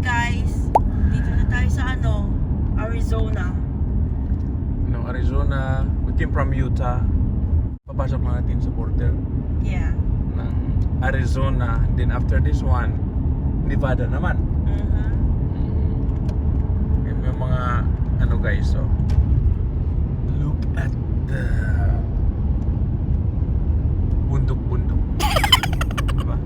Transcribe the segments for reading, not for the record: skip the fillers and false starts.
guys. Dito na tayo sa Arizona. Arizona. We came from Utah. Papasok na natin sa border Yeah. ng Arizona. Then after this one, Nevada naman. May mga guys, so look at the bundok-bundok. Diba?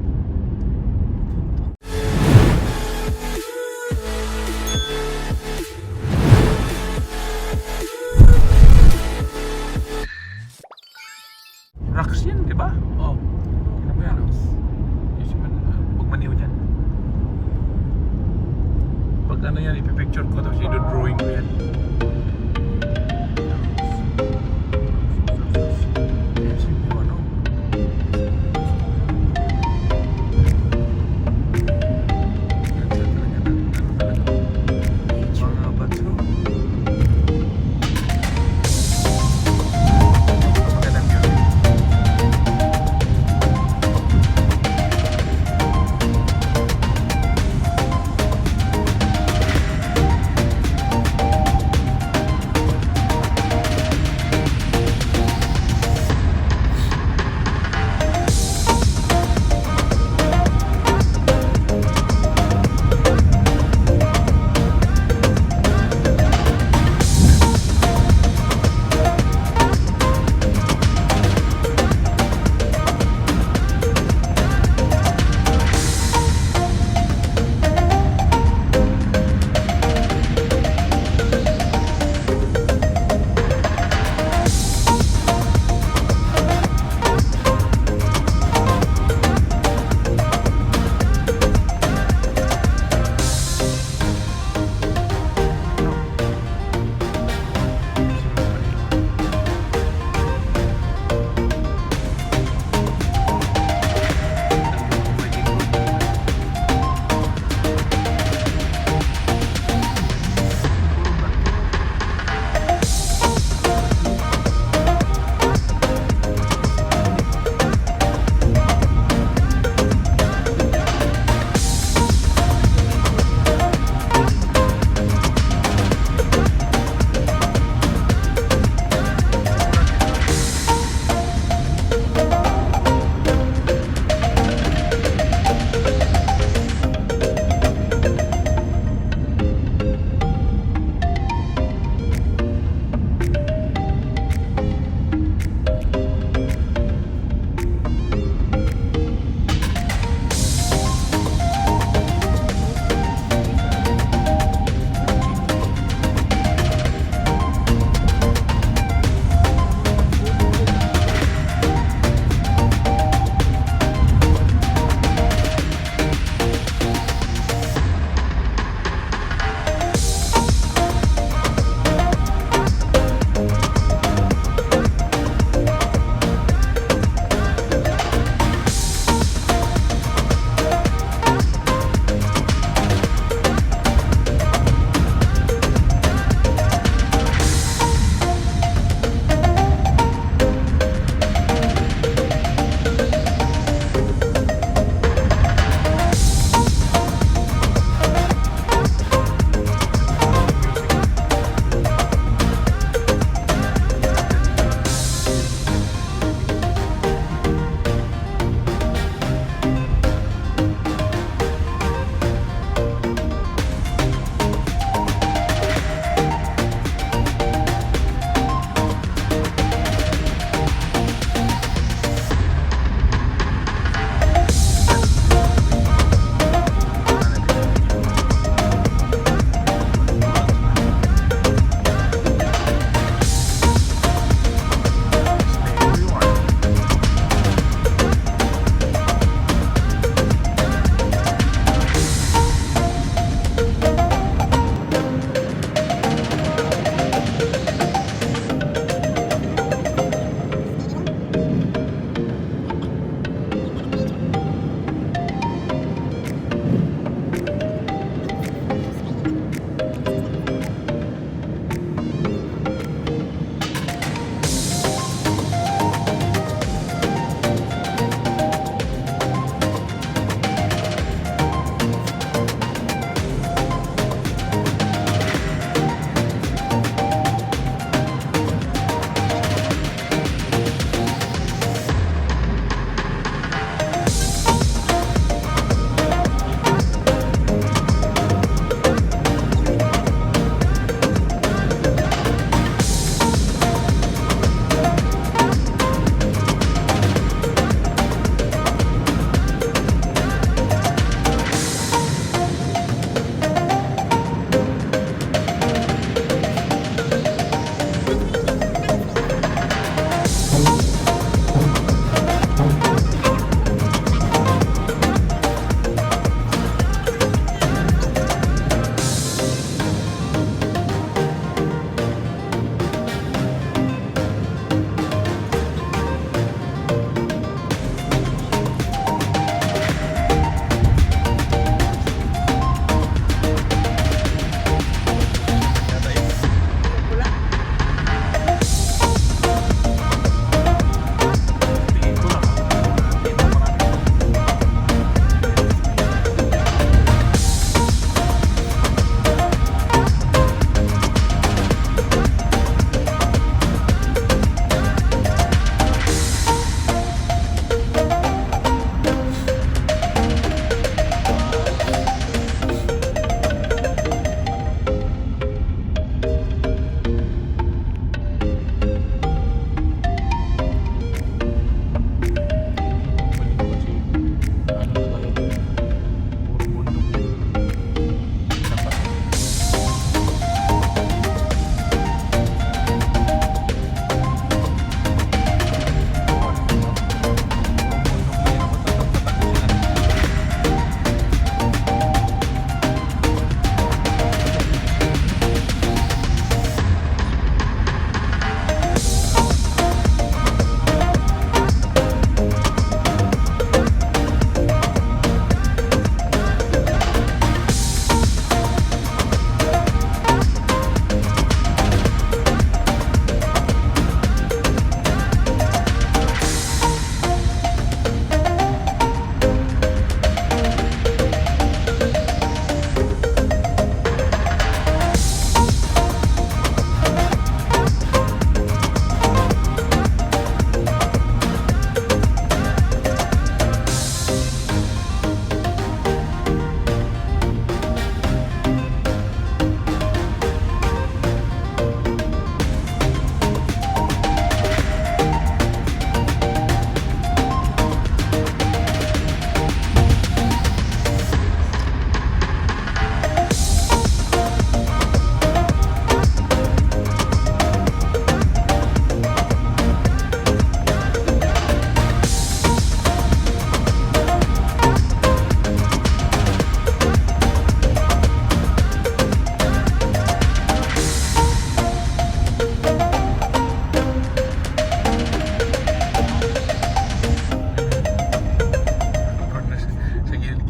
Rocks yan, di ba? Oh. Ano ba yan? Huwag maniw dyan. Pag yan, ipipicture ko tapos i-drawing ko yan.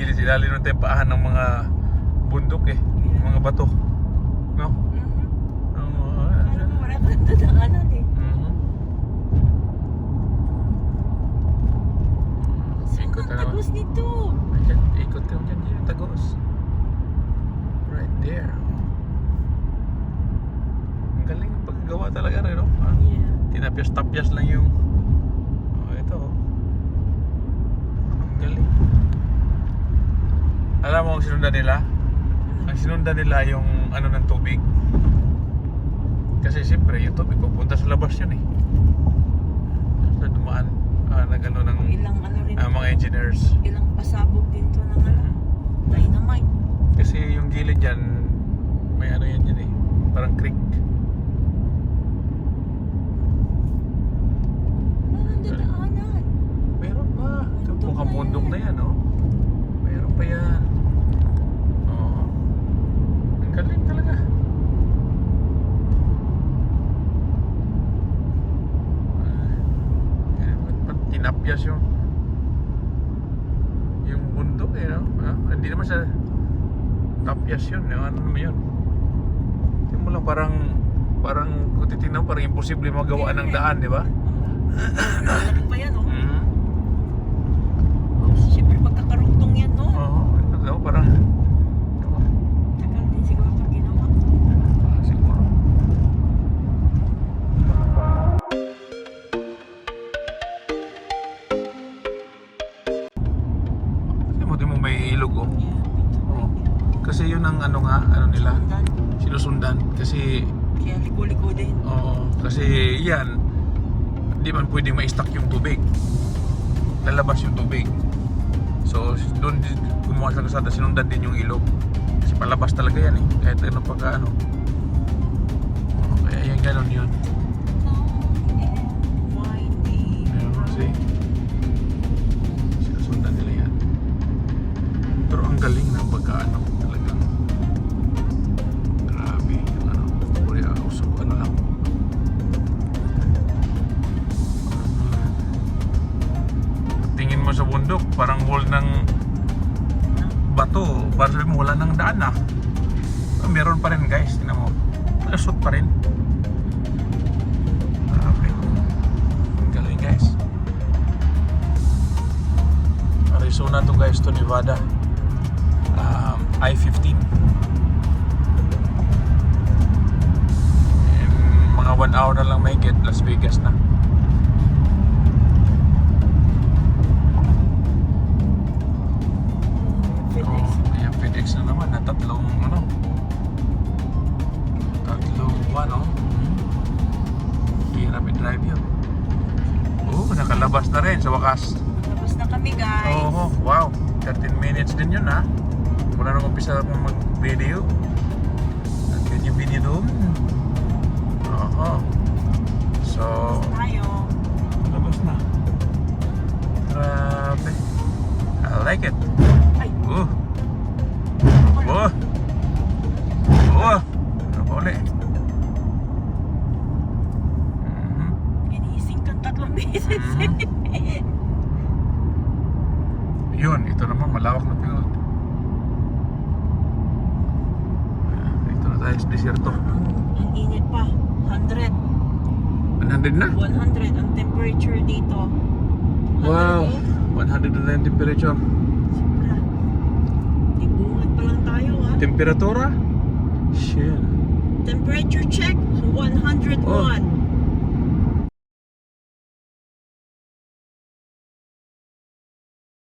gilid-ilalim ng tepahan ng mga bundok eh. Mga bato. No? Oo. Alam mo, wala kang dadaanan eh. Saan Ikot ang na naman. tagos nito? Ayan, ikot ka dyan dyan, tagos. Right there. Ang galing ng paggawa talaga rin, no? Yeah. Tinapyas-tapyas lang yung... ito. Ang galing. Alam mo ang sinundan nila? Ang sinundan nila yung ano ng tubig. Kasi siyempre yung tubig pupunta sa labas yun eh. Sa dumaan nag-ano ng Ilang ano rin. mga engineers. Ilang pasabog din to ng ano. Dynamite. Kasi yung gilid dyan, may ano yan eh. Parang creek. Ang dadaanan. Meron pa. Ito mukhang bundok na yan, no? Meron pa yan. Oo. Ang galing talaga. Ba't tinapyas yung bundok eh, no? Hindi naman siya tapyas yun, no? Ano naman yun? Tingnan mo lang parang kung titignan mo, parang imposible magawa ng daan, di ba? Malaki pa yan, oh. Siyempre magkakarugtong yan, no? Oo, ano, parang Tagal din siguro ito ginawa. siguro. Kasi mo may ilog, oh. Yeah. Oo. Kasi yun ang ano nila, Sundan. sinusundan. Kasi, Kaya liko-liko din. oo, kasi yan, hindi man pwedeng ma-stack yung tubig. Lalabas yung tubig. So, doon gumawa sa kalsada, sinundan din yung ilog. Kasi palabas talaga yan eh. Kahit ano pagka ano. Oo, kaya yan, ganun yun. Winding. Ayun, kasi sinusundan nila yan. Pero ang galing ng pagkaano talagang grabe yung ano Korea so ano lang tingin mo sa bundok parang wall ng bato para sabi mo wala ng daan na meron pa rin guys tingnan mo lusot pa rin grabe ang galing guys Arizona to guys to Nevada I-15 and mga 1 hour na lang may get Las Vegas na FedEx. kaya FedEx na naman na tatlong rapid drive yun nakalabas na rin sa wakas Tapos na kami, guys. oh wow 13 minutes din yun ha mula nung umpisa akong mag-video nag-get yung video doon so Tayo. labas na grabe I like it Ay. oh ano pa uli Ginising kang 3 beses. yun ito naman malawak na field dito na tayo sa desierto Ang init pa. 100. 100 na 100 ang temperature dito. wow 100 na yung temperature Sobra. Ibungad pa lang tayo, ha? temperatura shit Temperature check, 101.